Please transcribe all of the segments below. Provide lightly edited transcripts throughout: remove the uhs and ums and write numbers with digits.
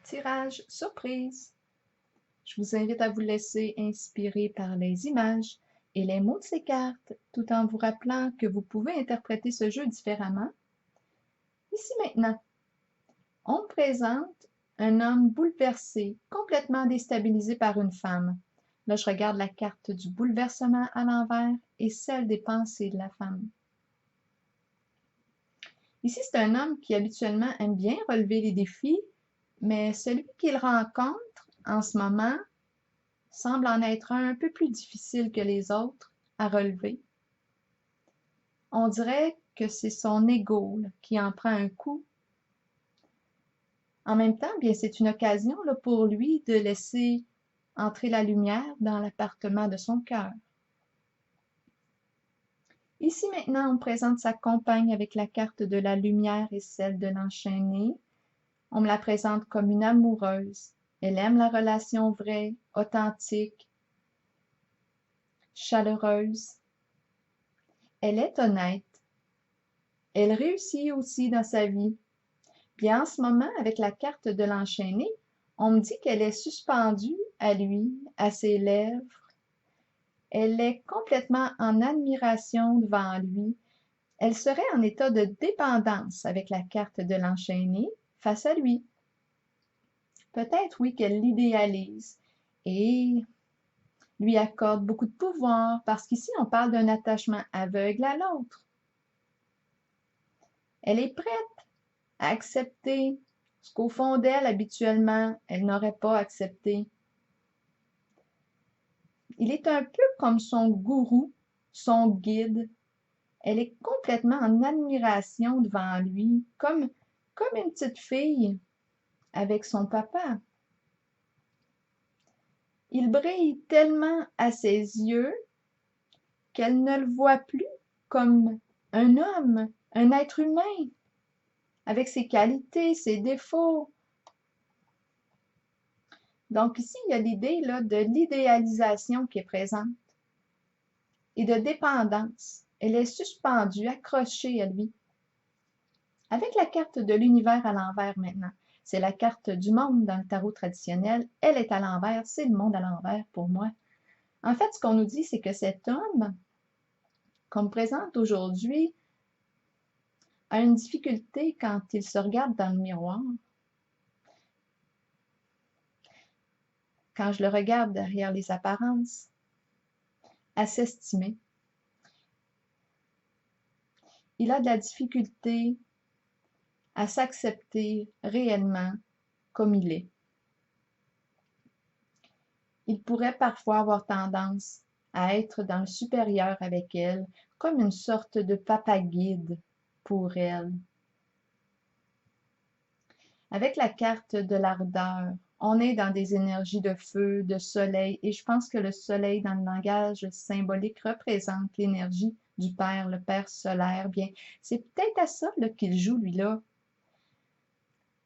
Tirage surprise! Je vous invite à vous laisser inspirer par les images et les mots de ces cartes, tout en vous rappelant que vous pouvez interpréter ce jeu différemment. Ici maintenant, on me présente un homme bouleversé, complètement déstabilisé par une femme. Là, je regarde la carte du bouleversement à l'envers et celle des pensées de la femme. Ici, c'est un homme qui habituellement aime bien relever les défis, mais celui qu'il rencontre en ce moment semble en être un peu plus difficile que les autres à relever. On dirait que c'est son ego qui en prend un coup. En même temps, bien, c'est une occasion pour lui de laisser entrer la lumière dans l'appartement de son cœur. Ici maintenant, on présente sa compagne avec la carte de la lumière et celle de l'enchaîné. On me la présente comme une amoureuse. Elle aime la relation vraie, authentique, chaleureuse. Elle est honnête. Elle réussit aussi dans sa vie. Puis en ce moment, avec la carte de l'enchaîné, on me dit qu'elle est suspendue à lui, à ses lèvres. Elle est complètement en admiration devant lui. Elle serait en état de dépendance avec la carte de l'enchaîné face à lui. Peut-être, oui, qu'elle l'idéalise et lui accorde beaucoup de pouvoir parce qu'ici, on parle d'un attachement aveugle à l'autre. Elle est prête à accepter ce qu'au fond d'elle, habituellement, elle n'aurait pas accepté. Il est un peu comme son gourou, son guide. Elle est complètement en admiration devant lui, comme une petite fille avec son papa. Il brille tellement à ses yeux qu'elle ne le voit plus comme un homme, un être humain, avec ses qualités, ses défauts. Donc ici, il y a l'idée de l'idéalisation qui est présente et de dépendance. Elle est suspendue, accrochée à lui. Avec la carte de l'univers à l'envers maintenant, c'est la carte du monde dans le tarot traditionnel. Elle est à l'envers, c'est le monde à l'envers pour moi. En fait, ce qu'on nous dit, c'est que cet homme, qu'on me présente aujourd'hui, a une difficulté quand il se regarde dans le miroir. Quand je le regarde derrière les apparences, à s'estimer. Il a de la difficulté à s'accepter réellement comme il est. Il pourrait parfois avoir tendance à être dans le supérieur avec elle, comme une sorte de papa guide pour elle. Avec la carte de l'ardeur, on est dans des énergies de feu, de soleil, et je pense que le soleil dans le langage symbolique représente l'énergie du Père, le Père solaire. Bien, c'est peut-être à ça qu'il joue, lui-là,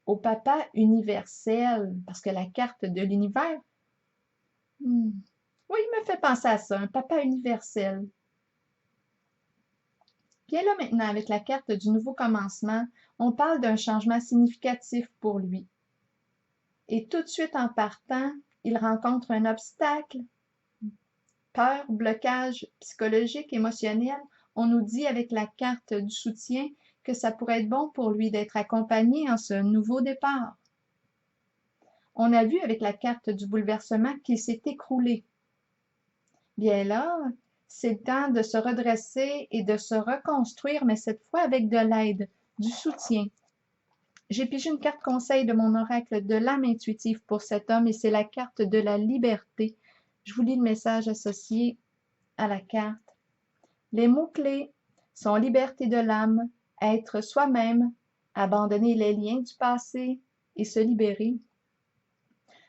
au papa universel, parce que la carte de l'univers, oui, il me fait penser à ça, un papa universel. Bien là maintenant, avec la carte du nouveau commencement, on parle d'un changement significatif pour lui. Et tout de suite en partant, il rencontre un obstacle, peur, blocage psychologique, émotionnel. On nous dit avec la carte du soutien que ça pourrait être bon pour lui d'être accompagné en ce nouveau départ. On a vu avec la carte du bouleversement qu'il s'est écroulé. Bien là, c'est le temps de se redresser et de se reconstruire, mais cette fois avec de l'aide, du soutien. J'ai pigé une carte conseil de mon oracle de l'âme intuitive pour cet homme et c'est la carte de la liberté. Je vous lis le message associé à la carte. Les mots-clés sont liberté de l'âme, être soi-même, abandonner les liens du passé et se libérer.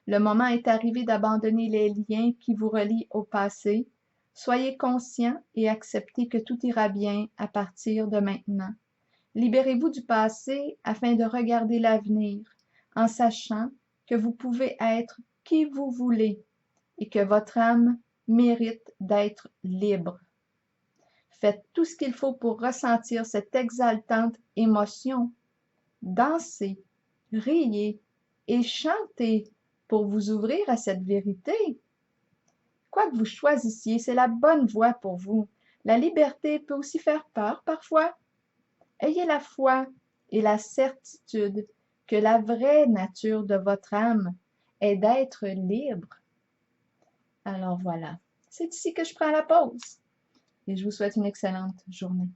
Le moment est arrivé d'abandonner les liens qui vous relient au passé. Soyez conscient et acceptez que tout ira bien à partir de maintenant. Libérez-vous du passé afin de regarder l'avenir, en sachant que vous pouvez être qui vous voulez et que votre âme mérite d'être libre. Faites tout ce qu'il faut pour ressentir cette exaltante émotion. Dansez, riez, et chantez pour vous ouvrir à cette vérité. Quoi que vous choisissiez, c'est la bonne voie pour vous. La liberté peut aussi faire peur parfois. Ayez la foi et la certitude que la vraie nature de votre âme est d'être libre. Alors voilà, c'est ici que je prends la pause et je vous souhaite une excellente journée.